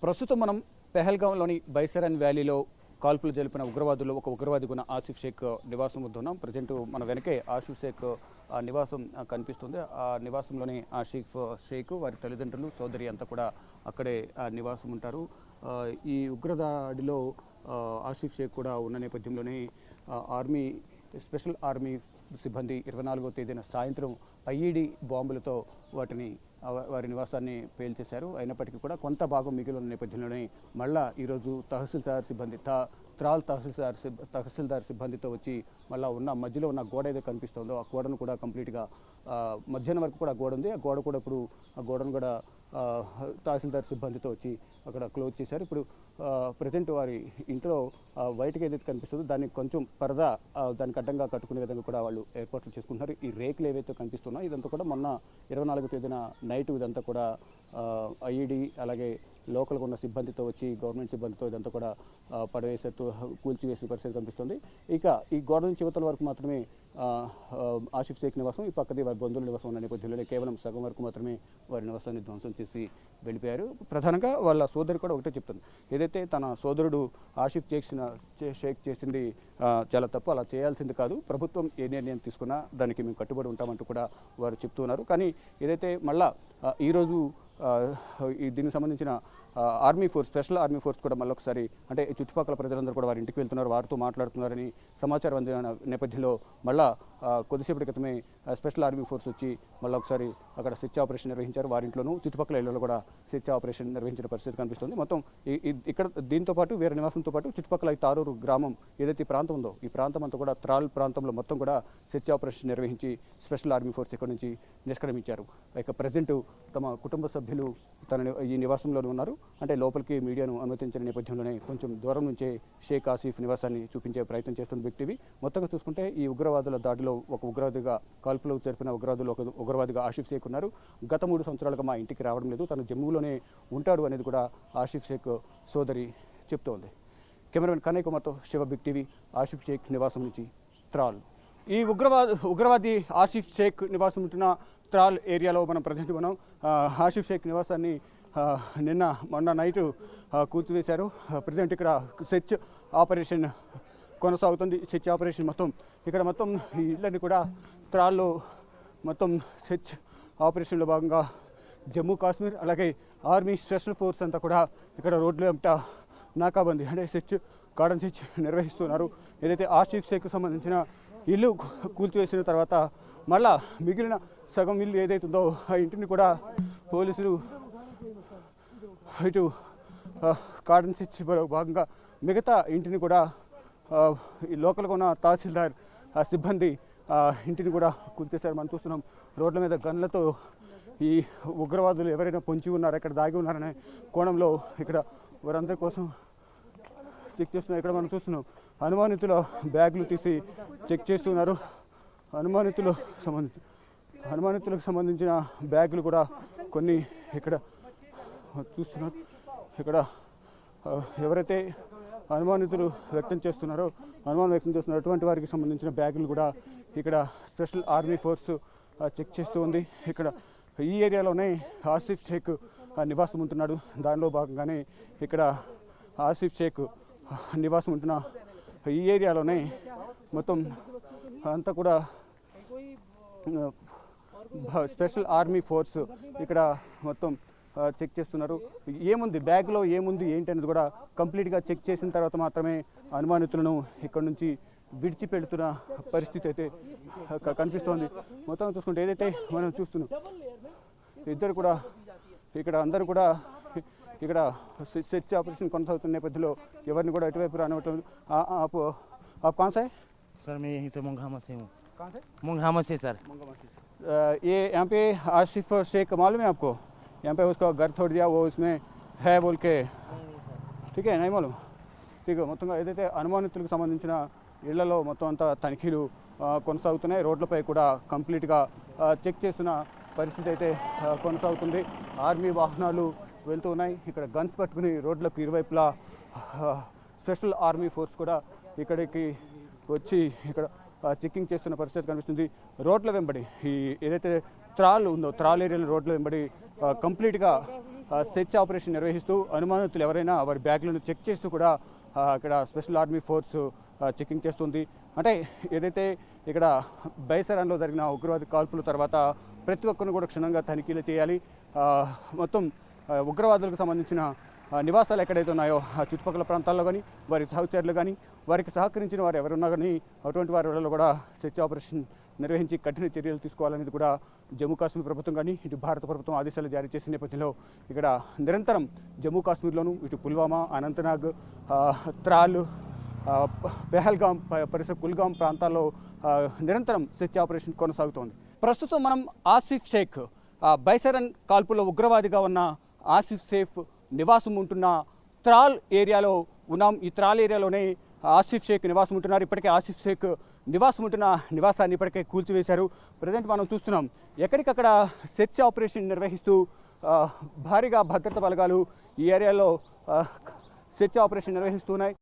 ప్రస్తుతం మనం పెహల్గాంలోని బైసరన్ వ్యాలీలో కాల్పులు జరిపిన ఉగ్రవాదుల్లో ఒక ఉగ్రవాది గుణ ఆసిఫ్ షేక్ నివాసం వద్ద ఉన్నాం. ప్రజెంట్ మన వెనకే ఆసిఫ్ షేక్ నివాసం కనిపిస్తుంది. ఆ నివాసంలోనే ఆసిఫ్ షేక్ వారి తల్లిదండ్రులు సోదరి అంతా కూడా అక్కడే నివాసం ఉంటారు. ఈ ఉగ్రదాడిలో ఆసిఫ్ షేక్ కూడా ఉన్న నేపథ్యంలోనే ఆర్మీ స్పెషల్ ఆర్మీ సిబ్బంది 24వ తేదీన సాయంత్రం ఐఈడి బాంబులతో వారి నివాసాన్ని పేల్చేశారు. అయినప్పటికీ కూడా కొంత భాగం మిగిలి ఉన్న నేపథ్యంలోనే మళ్ళా ఈరోజు తహసీల్దార్ సిబ్బంది త్రాల్ తహసీల్దార్ సిబ్బందితో వచ్చి మళ్ళీ మధ్యలో ఉన్న గోడ ఏదో కనిపిస్తుందో ఆ గోడను కూడా కంప్లీట్గా మధ్యాహ్నం వరకు కూడా గోడ ఉంది. ఆ గోడ కూడా ఇప్పుడు ఆ గోడను కూడా తహసీల్దార్ సిబ్బందితో వచ్చి అక్కడ క్లోజ్ చేశారు. ఇప్పుడు ప్రజెంట్ వారి ఇంట్లో వైట్గా ఏదైతే కనిపిస్తుందో దాన్ని కొంచెం పరదా దానికి అడ్డంగా కట్టుకునే విధంగా కూడా వాళ్ళు ఏర్పాట్లు చేసుకుంటున్నారు. ఈ రేకులు ఏవైతే కనిపిస్తున్నాయో ఇదంతా కూడా మొన్న 24వ తేదీన నైట్ ఇదంతా కూడా ఐఈడి అలాగే లోకల్గా ఉన్న సిబ్బందితో వచ్చి గవర్నమెంట్ సిబ్బందితో ఇదంతా కూడా పడవేసేట్టు కూల్చివేసిన పరిస్థితి కనిపిస్తుంది. ఇక ఈ గోడ నుంచి యువతల వరకు మాత్రమే ఆసిఫ్ షేక్ నివాసం, ఈ పక్కది వారి బంధువుల నివాసం ఉన్న నేపథ్యంలోనే కేవలం సగం వరకు మాత్రమే వారి నివాసాన్ని ధ్వంసం చేసి వెళ్ళిపోయారు. ప్రధానంగా వాళ్ళ సోదరి కూడా ఒకటే చెప్తుంది, ఏదైతే తన సోదరుడు ఆసిఫ్ షేక్ చేసింది చాలా తప్పు, అలా చేయాల్సింది కాదు, ప్రభుత్వం ఏ నిర్ణయం తీసుకున్నా దానికి మేము కట్టుబడి ఉంటామంటూ కూడా వారు చెప్తున్నారు. కానీ ఏదైతే మళ్ళా ఈరోజు దీనికి సంబంధించిన army force special army force కూడా మళ్ళొకసారి అంటే చుట్టుపక్కల ప్రజలందరూ కూడా వారి ఇంటికి వెళ్తున్నారు, వారితో మాట్లాడుతున్నారని సమాచారం అందిన నేపథ్యంలో మళ్ళా కొద్దిసేపటి క్రితమే స్పెషల్ ఆర్మీ ఫోర్స్ వచ్చి మళ్ళీ ఒకసారి అక్కడ స్విచ్ ఆపరేషన్ నిర్వహించారు. వారింట్లోనూ చుట్టుపక్కల ఇళ్లలో కూడా స్విచ్ ఆపరేషన్ నిర్వహించిన పరిస్థితి కనిపిస్తుంది. మొత్తం ఇక్కడ దీంతో పాటు వేరే నివాసంతో పాటు చుట్టుపక్కల ఈ తారూరు గ్రామం ఏదైతే ప్రాంతం ఉందో ఈ ప్రాంతం అంతా కూడా త్రాల్ ప్రాంతంలో మొత్తం కూడా స్విచ్ ఆపరేషన్ నిర్వహించి స్పెషల్ ఆర్మీ ఫోర్స్ ఇక్కడ నుంచి నిష్క్రమించారు. ఇక ప్రజెంట్ తమ కుటుంబ సభ్యులు ఈ నివాసంలోనే ఉన్నారు. అంటే లోపలికి మీడియాను అనుమతించిన నేపథ్యంలోనే కొంచెం దూరం నుంచే షేక్ ఆసిఫ్ నివాసాన్ని చూపించే ప్రయత్నం చేస్తున్న వ్యక్తివి. మొత్తంగా చూసుకుంటే ఈ ఉగ్రవాదుల దాడిలో ఒక ఉగ్రవాదిగా కాల్పులు జరిపిన ఉగ్రవాదులు ఒక ఉగ్రవాదిగా ఆసిఫ్ షేక్ ఉన్నారు. గత 3 సంవత్సరాలుగా మా ఇంటికి రావడం లేదు, తను జమ్మూలోనే ఉంటాడు అనేది కూడా ఆసిఫ్ షేక్ సోదరి చెప్తోంది. కెమెరామెన్ కన్నయ్య కుమార్తో శివ బిగ్ టీవీ, ఆసిఫ్ షేక్ నివాసం నుంచి త్రాల్. ఈ ఉగ్రవాది ఆసిఫ్ షేక్ నివాసం ఉంటున్న త్రాల్ ఏరియాలో మనం ప్రజెంట్ మనం ఆసిఫ్ షేక్ నివాసాన్ని మొన్న నైటు కూల్చివేశారు. ప్రజెంట్ ఇక్కడ సెర్చ్ ఆపరేషన్ కొనసాగుతుంది. సెర్చ్ ఆపరేషన్ మొత్తం ఈ ఇళ్ళని కూడా త్రాల్లో మొత్తం సెర్చ్ ఆపరేషన్లో భాగంగా జమ్మూ కాశ్మీర్ అలాగే ఆర్మీ స్పెషల్ ఫోర్స్ అంతా కూడా ఇక్కడ రోడ్ల వెంట నాకాబందీ అంటే గార్డెన్ సెర్చ్ నిర్వహిస్తున్నారు. ఏదైతే ఆసిఫ్ షేక్కు సంబంధించిన ఇల్లు కూల్చివేసిన తర్వాత మళ్ళా మిగిలిన సగం ఇల్లు ఏదైతుందో ఆ ఇంటిని కూడా పోలీసులు ఇటు గార్డెన్ సెర్చ్ భాగంగా మిగతా ఇంటిని కూడా ఈ లోకల్గా ఉన్న తహసీల్దార్ సిబ్బంది ఇంటిని కూడా కూల్చేశారు. మనం చూస్తున్నాం రోడ్ల మీద గన్లతో ఈ ఉగ్రవాదులు ఎవరైనా పొంచి ఉన్నారు, ఎక్కడ దాగి ఉన్నారనే కోణంలో ఇక్కడ వారందరి కోసం చెక్ చేస్తున్నారు. ఇక్కడ మనం చూస్తున్నాం అనుమానితుల బ్యాగులు తీసి చెక్ చేస్తున్నారు. అనుమానితులకు సంబంధించిన బ్యాగులు కూడా కొన్ని ఇక్కడ చూస్తున్నారు. ఇక్కడ ఎవరైతే అనుమానం వ్యక్తం చేస్తున్నారో అటువంటి వారికి సంబంధించిన బ్యాగులు కూడా ఇక్కడ స్పెషల్ ఆర్మీ ఫోర్స్ చెక్ చేస్తూ ఉంది. ఇక్కడ ఈ ఏరియాలోనే ఆసిఫ్ షేక్ నివాసం ఉంటున్నాడు. దానిలో భాగంగానే ఇక్కడ ఆసిఫ్ షేక్ నివాసం ఉంటున్న ఈ ఏరియాలోనే మొత్తం అంతా కూడా స్పెషల్ ఆర్మీ ఫోర్స్ ఇక్కడ మొత్తం చెక్ చేస్తున్నారు. ఏముంది బ్యాగ్లో ఏముంది ఏంటి అనేది కూడా కంప్లీట్గా చెక్ చేసిన తర్వాత మాత్రమే అనుమానితులను ఇక్కడ నుంచి విడిచిపెడుతున్న పరిస్థితి అయితే కనిపిస్తోంది. మొత్తం చూసుకుంటే ఏదైతే మనం చూస్తున్నాం ఇద్దరు కూడా ఇక్కడ అందరూ కూడా ఇక్కడ సెర్చ్ ఆపరేషన్ కొనసాగుతున్న నేపథ్యంలో ఎవరిని కూడా ఎటువైపు రానివ్వట్లేదు. आप कौन सा है सर? मैं यहीं से मुंगामा से हूँ। कहाँ से? मुंगामा से सर। ये यहाँ पे आसिफ शेख मालूम है आपको? यहाँ पे उसका घर छोड़ दिया, वो उसमें है बोल के, ठीक है, नहीं मालूम, ठीक है. మొత్తంగా ఏదైతే అనుమానితులకు సంబంధించిన ఇళ్లలో మొత్తం అంతా తనిఖీలు కొనసాగుతున్నాయి. రోడ్లపై కూడా కంప్లీట్గా చెక్ చేస్తున్న పరిస్థితి అయితే కొనసాగుతుంది. ఆర్మీ వాహనాలు వెళ్తూ ఉన్నాయి. ఇక్కడ గన్స్ పట్టుకుని రోడ్లకు ఇరువైపులా స్పెషల్ ఆర్మీ ఫోర్స్ కూడా ఇక్కడికి వచ్చి ఇక్కడ చెక్కింగ్ చేస్తున్న పరిస్థితి కనిపిస్తుంది. రోడ్ల వెంబడి ఈ ఏదైతే త్రాల్ ఉందో త్రాల్ ఏరియాలో రోడ్ల వెంబడి కంప్లీట్గా సెర్చ్ ఆపరేషన్ నిర్వహిస్తూ అనుమానితులు ఎవరైనా వారి బ్యాగ్లను చెక్ చేస్తూ కూడా ఇక్కడ స్పెషల్ ఆర్మీ ఫోర్స్ చెకింగ్ చేస్తుంది. అంటే ఏదైతే ఇక్కడ బైసరాన్లో జరిగిన ఉగ్రవాది కాల్పుల తర్వాత ప్రతి ఒక్కరిని కూడా క్షుణ్ణంగా తనిఖీలు చేయాలి. మొత్తం ఉగ్రవాదులకు సంబంధించిన నివాసాలు ఎక్కడైతే ఉన్నాయో ఆ చుట్టుపక్కల ప్రాంతాల్లో కానీ వారి సహచరులు కానీ వారికి సహకరించిన వారు ఎవరున్నా కానీ అటువంటి వారిలో కూడా సెర్చ్ ఆపరేషన్ నిర్వహించి కఠిన చర్యలు తీసుకోవాలనేది కూడా జమ్మూ కాశ్మీర్ ప్రభుత్వం కానీ ఇటు భారత ప్రభుత్వం ఆదేశాలు జారీ చేసిన నేపథ్యంలో ఇక్కడ నిరంతరం జమ్మూ కాశ్మీర్లోనూ ఇటు పుల్వామా, అనంతనాగ్, త్రాల్, పెహల్గాం పరిసర కుల్గాం ప్రాంతాల్లో నిరంతరం సెర్చ్ ఆపరేషన్ కొనసాగుతోంది. ప్రస్తుతం మనం ఆసిఫ్ షేక్ బైసరన్ కాల్పుల్లో ఉగ్రవాదిగా ఉన్న ఆసిఫ్ షేక్ నివాసం ఉంటున్న త్రాల్ ఏరియాలో ఉన్నాం. ఈ త్రాల్ ఏరియాలోనే ఆసిఫ్ షేక్ నివాసం ఉంటున్నారు. ఇప్పటికే ఆసిఫ్ షేక్ నివాసం ఉంటున్న నివాసాన్ని ఇప్పటికే కూల్చివేశారు. ప్రజెంట్ మనం చూస్తున్నాం ఎక్కడికక్కడ సెర్చ్ ఆపరేషన్ నిర్వహిస్తూ భారీగా భద్రతా బలగాలు ఈ ఏరియాలో సెర్చ్ ఆపరేషన్ నిర్వహిస్తున్నాయి.